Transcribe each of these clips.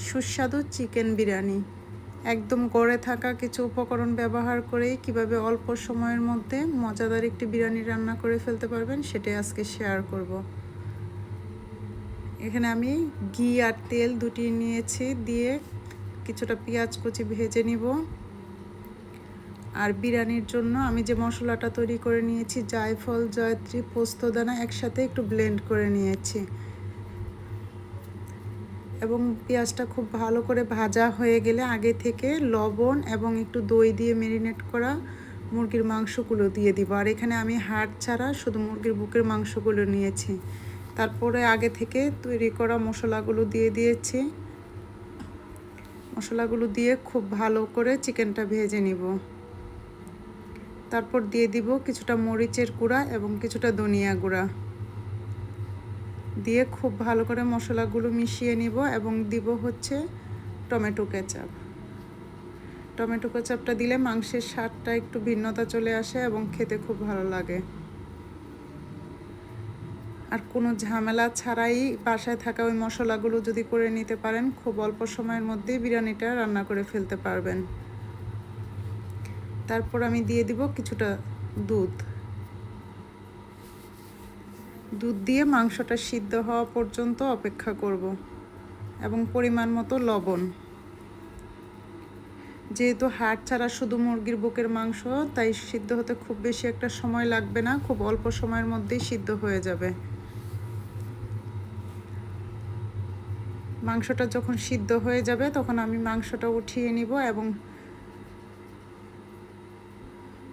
সুস্বাদু চিকেন বিরিয়ানি একদম গড়ে থাকা কিছু উপকরণ ব্যবহার করেই কিভাবে অল্প সময়ের মধ্যে মজাদার একটি বিরিয়ানি রান্না করে ফেলতে পারবেন সেটাই আজকে শেয়ার করব। এখানে আমি ঘি আর তেল দুটি নিয়েছি, দিয়ে কিছুটা পেঁয়াজ কুচি ভেজে নিব। আর বিরিয়ানির জন্য আমি যে মশলাটা তৈরি করে নিয়েছি, জায়ফল, জয়ত্রী, পোস্তদানা একসাথে একটু ব্লেন্ড করে নিয়েছি। এবং পেঁয়াজটা খুব ভালো করে ভাজা হয়ে গেলে আগে থেকে লবণ এবং একটু দই দিয়ে ম্যারিনেট করা মুরগির মাংসগুলো দিয়ে দিব। আর এখানে আমি হাড় ছাড়া শুধু মুরগির বুকের মাংসগুলো নিয়েছি। তারপরে আগে থেকে তৈরি করা মশলাগুলো দিয়ে দিয়েছি। মশলাগুলো দিয়ে খুব ভালো করে চিকেনটা ভেজে নিব। তারপর দিয়ে দিব কিছুটা মরিচের গুঁড়া এবং কিছুটা ধনিয়া গুঁড়া দিয়ে খুব ভালো করে মশলাগুলো মিশিয়ে নিব। এবং দিব হচ্ছে টমেটো কেচাপ। টমেটো কেচাপটা দিলে মাংসের স্বাদটা একটু ভিন্নতা চলে আসে এবং খেতে খুব ভালো লাগে। আর কোনো ঝামেলা ছাড়াই বাসায় থাকা ওই মশলাগুলো যদি করে নিতে পারেন, খুব অল্প সময়ের মধ্যেই বিরিয়ানিটা রান্না করে ফেলতে পারবেন। তারপর আমি দিয়ে দিব কিছুটা দুধ দিয়ে মাংসটা সিদ্ধ হওয়া পর্যন্ত অপেক্ষা করব এবং পরিমাণ মতো লবণ। যেহেতু হাড় ছাড়া শুধু মুরগির বুকের মাংস, তাই সিদ্ধ হতে খুব বেশি একটা সময় লাগবে না, খুব অল্প সময়ের মধ্যেই সিদ্ধ হয়ে যাবে। মাংসটা যখন সিদ্ধ হয়ে যাবে তখন আমি মাংসটা উঠিয়ে নিব এবং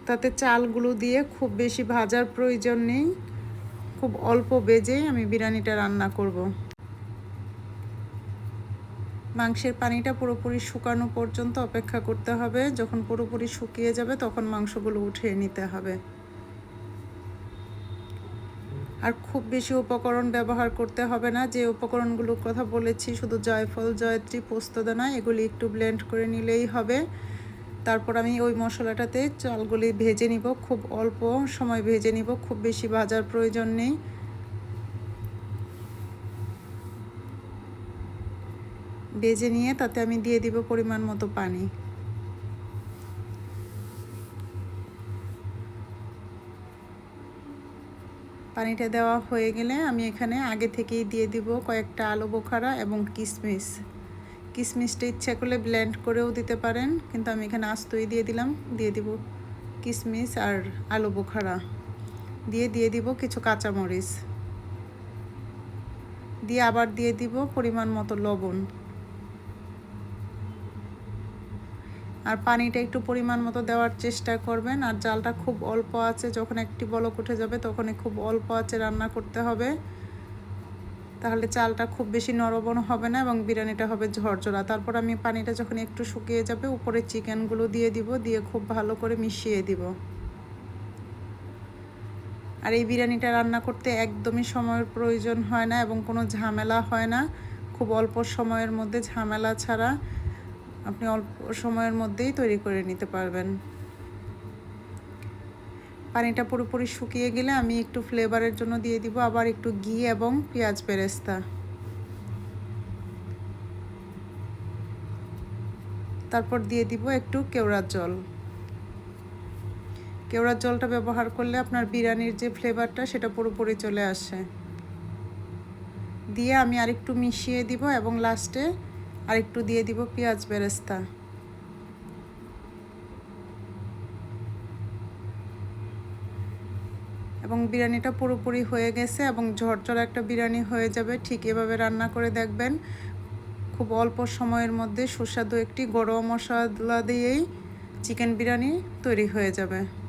তাতে চালগুলো দিয়ে খুব বেশি ভাজার প্রয়োজন নেই, খুব অল্প ভেজেই আমি বিরিয়ানিটা রান্না করব। মাংসের পানিটা পুরোপুরি শুকানো পর্যন্ত অপেক্ষা করতে হবে। যখন পুরোপুরি শুকিয়ে যাবে তখন মাংসগুলো উঠিয়ে নিতে হবে। আর খুব বেশি উপকরণ ব্যবহার করতে হবে না। যে উপকরণগুলোর কথা বলেছি, শুধু জয়ফল, জয়ত্রী, পোস্তদানা, এগুলি একটু ব্লেন্ড করে নিলেই হবে। তারপর আমি ওই মশলাটাতে চালগুলি ভেজে নিব, খুব অল্প সময় ভেজে নিব, খুব বেশি ভাজার প্রয়োজন নেই। ভেজে নিয়ে তাতে আমি দিয়ে দিব পরিমাণ মতো পানি। পানিটা দেওয়া হয়ে গেলে আমি এখানে আগে থেকেই দিয়ে দিব কয়েকটা আলু বোখারা এবং কিশমিশ। কিশমিশটা ইচ্ছা করলে ব্লেন্ড করেও দিতে পারেন, কিন্তু আমি এখানে আস্তই দিয়ে দিলাম। দিয়ে দিব কিশমিশ আর আলু বোখারা দিয়ে দিব কিছু কাঁচামরিচ দিয়ে আবার দিয়ে দিব পরিমাণ মতো লবণ। আর পানিটা একটু পরিমাণ মতো দেওয়ার চেষ্টা করবেন। আর জালটা খুব অল্প আছে, যখন একটি বলক উঠে যাবে তখনই খুব অল্প আছে রান্না করতে হবে, তাহলে চালটা খুব বেশি নরম হবে না এবং বিরিয়ানিটা হবে ঝরঝরা। তারপর আমি পানিটা যখন একটু শুকিয়ে যাবে উপরে চিকেনগুলো দিয়ে দিব, দিয়ে খুব ভালো করে মিশিয়ে দিব। আর এই বিরিয়ানিটা রান্না করতে একদমই সময়ের প্রয়োজন হয় না এবং কোনো ঝামেলা হয় না। খুব অল্প সময়ের মধ্যে ঝামেলা ছাড়া আপনি অল্প সময়ের মধ্যেই তৈরি করে নিতে পারবেন। পানিটা পুরোপুরি শুকিয়ে গেলে আমি একটু ফ্লেভারের জন্য দিয়ে দিব আবার একটু ঘি এবং পেঁয়াজ বেরেস্তা। তারপর দিয়ে দিব একটু কেওড়ার জল। কেওড়ার জলটা ব্যবহার করলে আপনার বিরিয়ানির যে ফ্লেভারটা সেটা পুরোপুরি চলে আসে। দিয়ে আমি আরেকটু মিশিয়ে দিব এবং লাস্টে আরেকটু দিয়ে দিব পেঁয়াজ বেরেস্তা। এবং বিরিয়ানিটা পুরোপুরি হয়ে গেছে এবং ঝরঝরা একটা বিরিয়ানি হয়ে যাবে। ঠিক এভাবে রান্না করে দেখবেন, খুব অল্প সময়ের মধ্যে সুস্বাদু একটি গরম মশলা দিয়েই চিকেন বিরিয়ানি তৈরি হয়ে যাবে।